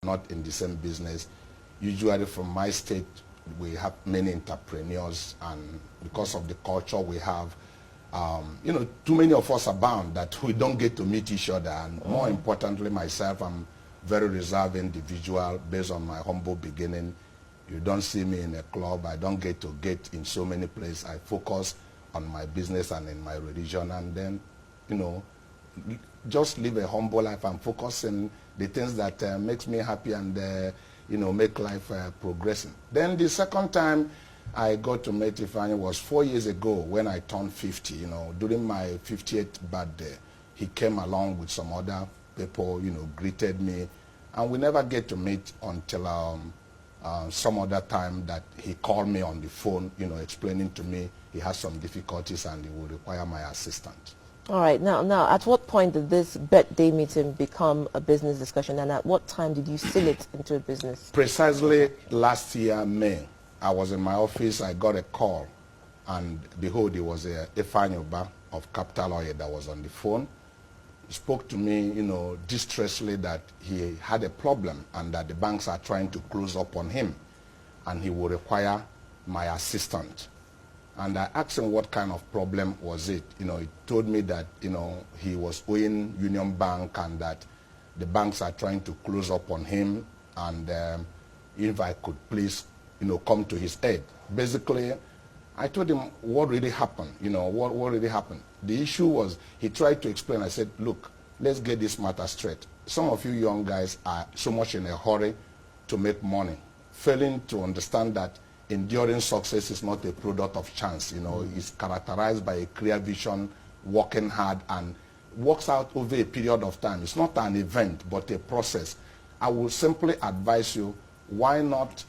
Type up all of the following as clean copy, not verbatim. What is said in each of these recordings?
not in the same business. Usually from my state, we have many entrepreneurs, and because of the culture we have, you know, too many of us are bound that we don't get to meet each other. And more importantly, myself, I'm very reserved individual based on my humble beginning. You don't see me in a club. I don't get in so many places. I focus on my business and in my religion, and then, you know, just live a humble life and focus on the things that makes me happy and, you know, make life progressing. Then the second time I got to meet ifeayi was 4 years ago when I turned 50, you know, during my 50th birthday. He came along with some other people, you know, greeted me, and we never get to meet until some other time that he called me on the phone, you know, explaining to me he has some difficulties and he will require my assistance. All right. Now, at what point did this birthday meeting become a business discussion, and at what time did you seal it into a business? Precisely last year, May, I was in my office. I got a call, and behold, it was ifeayi of Capital Oil that was on the phone. He spoke to me, you know, distressfully that he had a problem and that the banks are trying to close up on him, and he will require my assistance. And I asked him what kind of problem was it. You know, he told me that, you know, he was owing Union Bank and that the banks are trying to close up on him, and if I could please, you know, come to his aid. Basically, I told him what really happened, you know, what really happened. The issue was, he tried to explain. I said, look, let's get this matter straight. Some of you young guys are so much in a hurry to make money, failing to understand that enduring success is not a product of chance. You know, it's characterized by a clear vision, working hard, and works out over a period of time. It's not an event, but a process. I will simply advise you, why not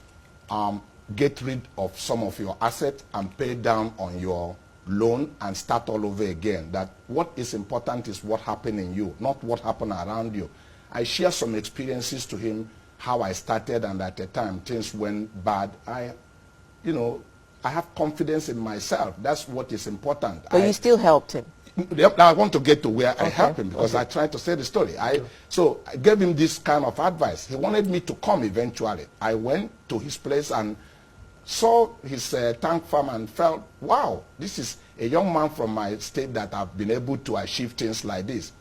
get rid of some of your assets and pay down on your loan and start all over again. That what is important is what happened in you, not what happened around you. I share some experiences to him, how I started, and at the time things went bad. You know, I have confidence in myself. That's what is important. But you still helped him. I want to get to where I helped him, because I tried to say the story. So I gave him this kind of advice. He wanted me to come eventually. I went to his place and saw his tank farm and felt, wow, this is a young man from my state that have been able to achieve things like this.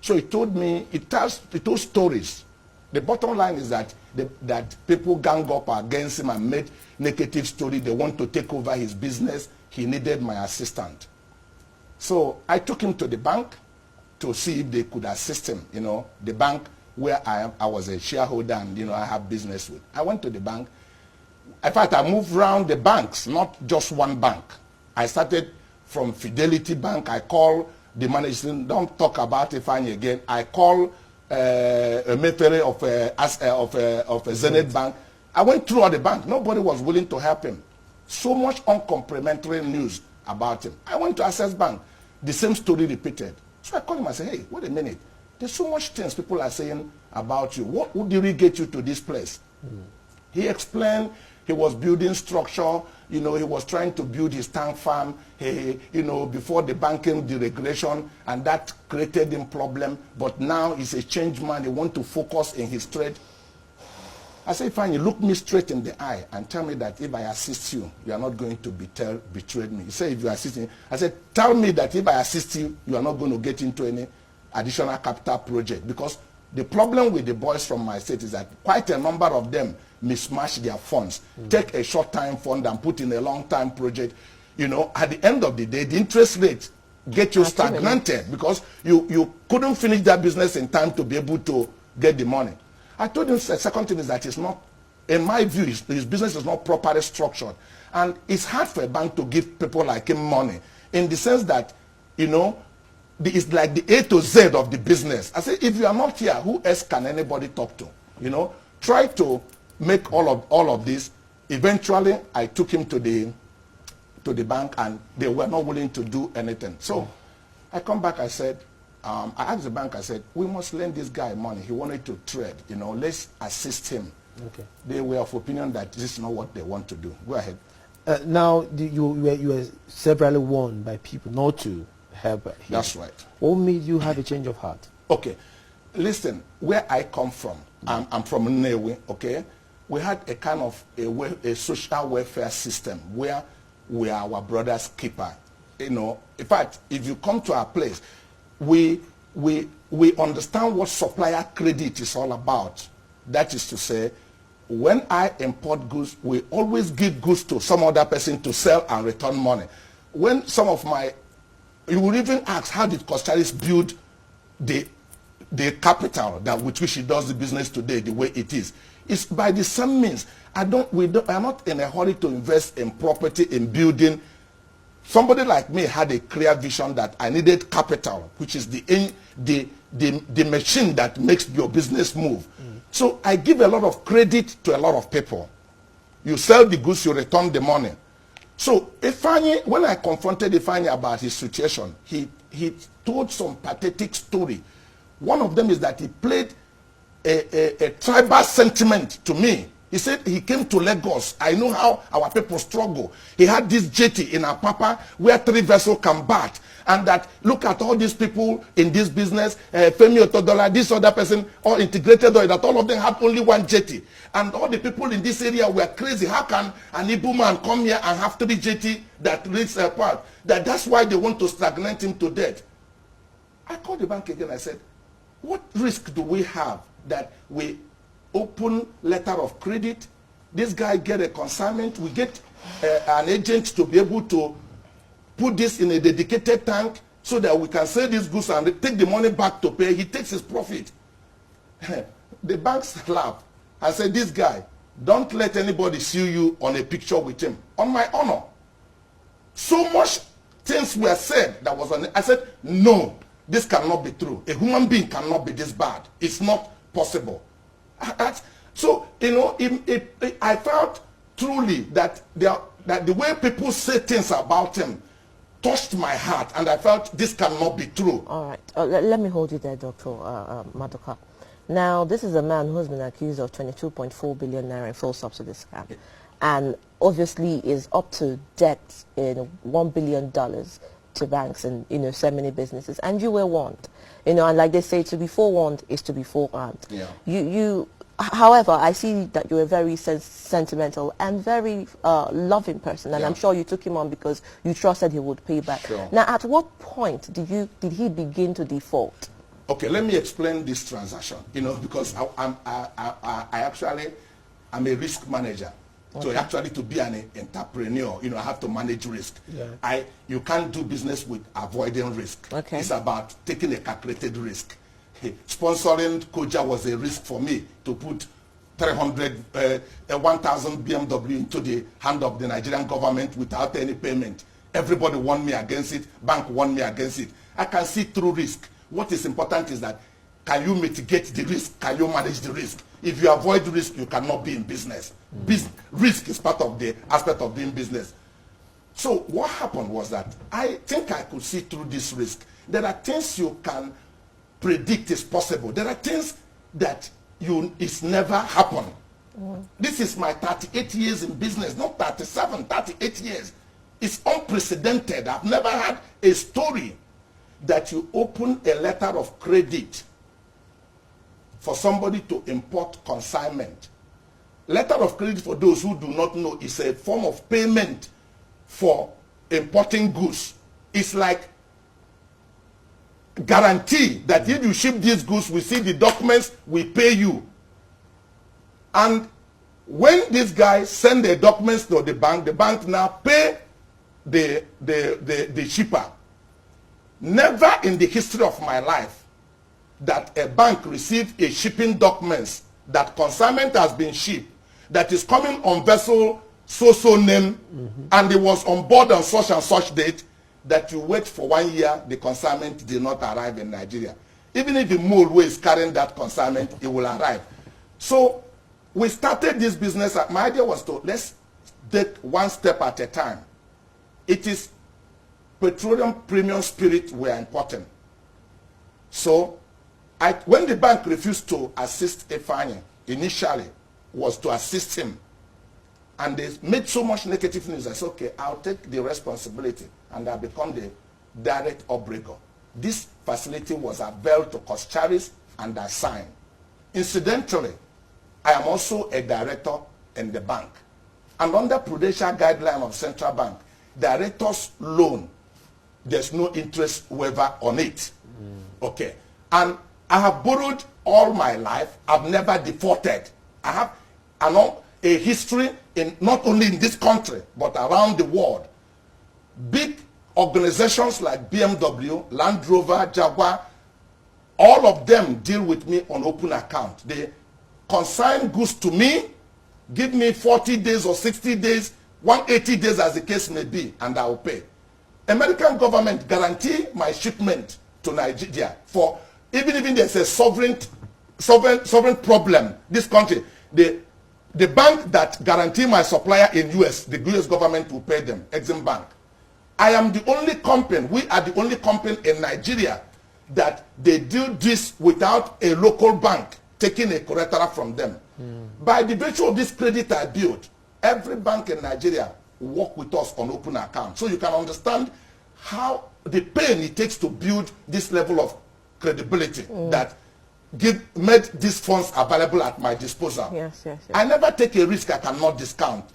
So he told me, he told stories. The bottom line is that that people gang up against him and made negative story. They want to take over his business. He needed my assistant. So I took him to the bank to see if they could assist him. You know, the bank where I was a shareholder and, you know, I have business with. I went to the bank. In fact, I moved around the banks, not just one bank. I started from Fidelity Bank. I called the manager, don't talk about ifeayi again. I called a method of a Zenith Bank. I went through all the bank. Nobody was willing to help him. So much uncomplimentary news about him. I went to Access Bank. The same story repeated. So I called him and said, hey, wait a minute. There's so much things people are saying about you. What would really get you to this place? He explained he was building structure. You know, he was trying to build his tank farm, you know, before the banking deregulation, and that created him problem. But now he's a changed man. He wants to focus in his trade. I said, fine, you look me straight in the eye and tell me that if I assist you, you are not going to betray me. He said, if you assist me, I said, tell me that if I assist you, you are not going to get into any additional capital project. Because the problem with the boys from my state is that quite a number of them mismatch their funds. Take a short-time fund and put in a long-time project. You know, at the end of the day, the interest rate get you stagnated because you couldn't finish that business in time to be able to get the money. I told him the second thing is that it's not, in my view, his business is not properly structured. And it's hard for a bank to give people like him money in the sense that, you know, it's like the A to Z of the business. I said, if you are not here, who else can anybody talk to? You know, try to make all of this. Eventually, I took him to the bank, and they were not willing to do anything. So I come back, I said, I asked the bank, I said, we must lend this guy money. He wanted to trade, you know, let's assist him. Okay. They were of opinion that this is not what they want to do. Go ahead. Now, you were severally warned by people not to help him. That's right. What made you have a change of heart? Okay. Listen, where I come from, I'm from Nnewi, okay? We had a kind of a social welfare system where we are our brother's keeper. You know, in fact, if you come to our place, we understand what supplier credit is all about. That is to say, when I import goods, we always give goods to some other person to sell and return money. When some of my, you will even ask, how did coscharis build the capital that with which he does the business today the way it is? It's by the same means. I'm not in a hurry to invest in property, in building. Somebody like me had a clear vision that I needed capital, which is the machine that makes your business move. So I give a lot of credit to a lot of people. You sell the goods, you return the money. So Ifeayi, when I confronted Ifeayi about his situation, he told some pathetic story. One of them is that he played a tribal sentiment to me. He said he came to Lagos. I know how our people struggle. He had this jetty in Apapa where 3 vessels can bat. And that, look at all these people in this business, Femi Otodola, this other person, all integrated, that all of them had only 1 jetty. And all the people in this area were crazy. How can an Igbo man come here and have 3 jetty that reach a part? That's why they want to stagnate him to death. I called the bank again. I said, what risk do we have that we open letter of credit, this guy get a consignment, we get an agent to be able to put this in a dedicated tank so that we can sell these goods and take the money back to pay. He takes his profit. The banks laugh. I said, this guy, don't let anybody see you on a picture with him. On my honor. So much things were said that was on it. I said, no, this cannot be true. A human being cannot be this bad. It's not possible. So, you know, I felt truly that the way people say things about him touched my heart, and I felt this cannot be true. All right. Let me hold you there, Dr. Maduka. Now, this is a man who has been accused of 22.4 billion naira in full subsidy scam, and obviously is up to debt in $1 billion to banks and, you know, so many businesses. And you were warned, you know, and like they say, to be forewarned is to be forearmed. Yeah. However, I see that you're a very sentimental and very loving person, and I'm sure you took him on because you trusted he would pay back. Sure. Now, at what point did he begin to default? Okay, let me explain this transaction. You know, because I'm a risk manager. Okay. So actually, to be an entrepreneur, you know, I have to manage risk. Yeah. You can't do business with avoiding risk. Okay. It's about taking a calculated risk. Sponsoring Koja was a risk for me to put 1,000 BMW into the hand of the Nigerian government without any payment. Everybody warned me against it. Bank warned me against it. I can see through risk. What is important is that, can you mitigate the risk? Can you manage the risk? If you avoid risk, you cannot be in business. Risk is part of the aspect of doing business. So what happened was that I think I could see through this risk. There are things you can predict is possible. There are things that it's never happened. This is my 38 years in business, not 37, 38 years. It's unprecedented. I've never had a story that you open a letter of credit for somebody to import consignment. Letter of credit, for those who do not know, is a form of payment for importing goods. It's like guarantee that if you ship these goods, we see the documents, we pay you. And when this guy send the documents to the bank now pay the shipper. Never in the history of my life that a bank received a shipping documents that consignment has been shipped, that is coming on vessel so name, and it was on board on such and such date, that you wait for 1 year, the consignment did not arrive in Nigeria. Even if the mole who is carrying that consignment, it will arrive. So we started this business. My idea was to let's take one step at a time. It is petroleum premium spirit we are importing. So when the bank refused to assist Ifeayi, initially was to assist him. And they made so much negative news. I said, okay, I'll take the responsibility, and I'll become the direct obligor. This facility was availed to coscharis, and I signed. Incidentally, I am also a director in the bank. And under prudential guideline of central bank, director's loan, there's no interest waiver on it. Okay. And I have borrowed all my life. I've never defaulted. I have a history in not only in this country, but around the world. Big organizations like BMW, Land Rover, Jaguar, all of them deal with me on open account. They consign goods to me, give me 40 days or 60 days, 180 days as the case may be, and I will pay. American government guarantee my shipment to Nigeria for even if there's a sovereign problem. This country, the bank that guarantee my supplier in US, the US government will pay them. Exim Bank. I am the only company. We are the only company in Nigeria that they do this without a local bank taking a collateral from them. By the virtue of this credit I built, every bank in Nigeria work with us on open account. So you can understand how the pain it takes to build this level of credibility that made these funds available at my disposal. Yes. I never take a risk I cannot discount.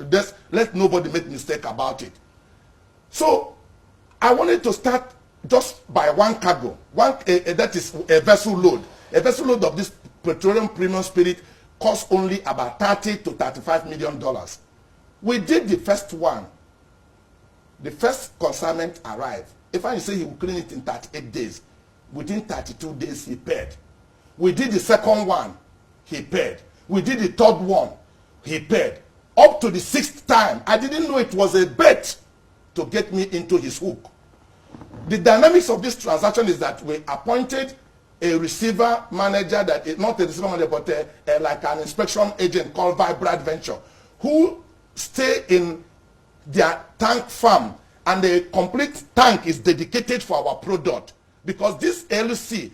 Let nobody make mistake about it. So I wanted to start just by one cargo. That is a vessel load. A vessel load of this petroleum premium spirit costs only about $30 to $35 million. We did the first one. The first consignment arrived. If I say he will clean it in 38 days, within 32 days he paid. We did the second one, he paid. We did the third one, he paid. Up to the sixth time, I didn't know it was a bet to get me into his hook. The dynamics of this transaction is that we appointed a receiver manager that is not a receiver manager, but like an inspection agent called Vibrant Venture, who stay in their tank farm, and the complete tank is dedicated for our product, because this LC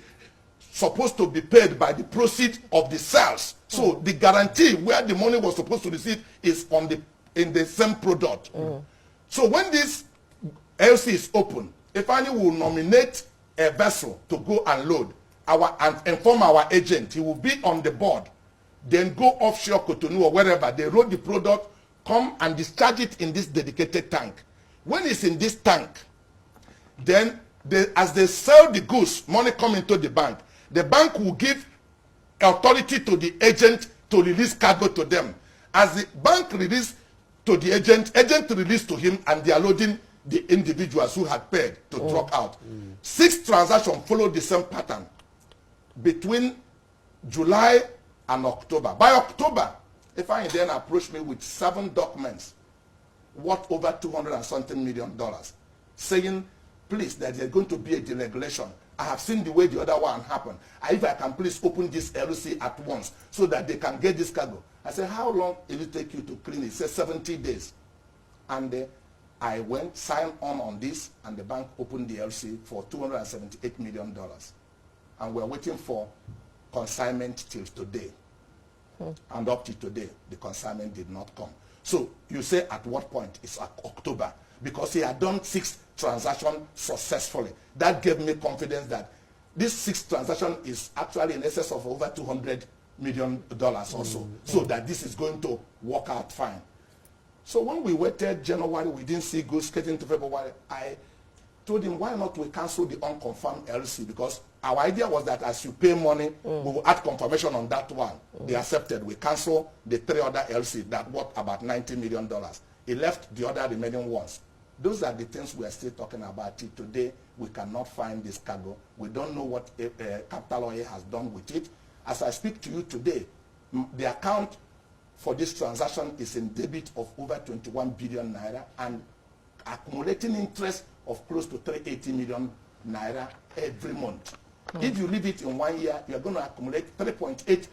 supposed to be paid by the proceeds of the sales. So the guarantee where the money was supposed to receive is in the same product. So when this LC is open, ifeayi will nominate a vessel to go and load and inform our agent. He will be on the board, then go offshore Cotonou or wherever. They load the product, come and discharge it in this dedicated tank. When it's in this tank, then as they sell the goods, money come into the bank. The bank will give authority to the agent to release cargo to them. As the bank release to the agent release to him, and they are loading the individuals who had paid to drop out. 6 transactions followed the same pattern between July and October. By October, ifeayi then approached me with 7 documents worth over $200 and something million, saying, please, that there's going to be a deregulation. I have seen the way the other one happened. If I can please open this LC at once so that they can get this cargo. I said, how long will it take you to clean it? He said 70 days. And I went, signed on this, and the bank opened the LC for $278 million. And we're waiting for consignment till today. And up to today, the consignment did not come. So you say at what point? It's October. Because he had done 6 transactions successfully. That gave me confidence that this 6th transaction is actually in excess of over $200 million also. So that this is going to work out fine. So when we waited January, we didn't see goods. Getting to February, I told him, why not we cancel the unconfirmed LC? Because our idea was that as you pay money, we will add confirmation on that one. They accepted. We canceled the 3 other LC that worth about $90 million. He left the other remaining ones. Those are the things we are still talking about. Today, we cannot find this cargo. We don't know what Capital Oil has done with it. As I speak to you today, the account for this transaction is in debit of over 21 billion naira and accumulating interest of close to 380 million naira every month. If you leave it in 1 year, you are going to accumulate 3.8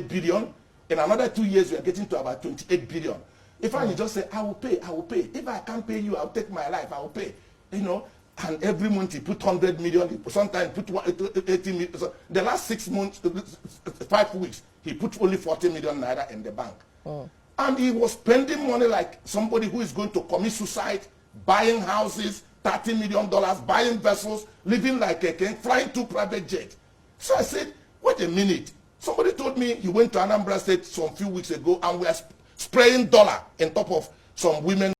billion. In another 2 years, we are getting to about 28 billion. If I just say, I will pay, I will pay. If I can't pay you, I'll take my life, I will pay. You know, and every month he put 100 million, sometimes put 80 million. So the last 6 months, 5 weeks, he put only 40 million naira in the bank. And he was spending money like somebody who is going to commit suicide, buying houses, $30 million, buying vessels, living like a king, flying 2 private jets. So I said, wait a minute. Somebody told me he went to Anambra State some few weeks ago and we are spraying dollar on top of some women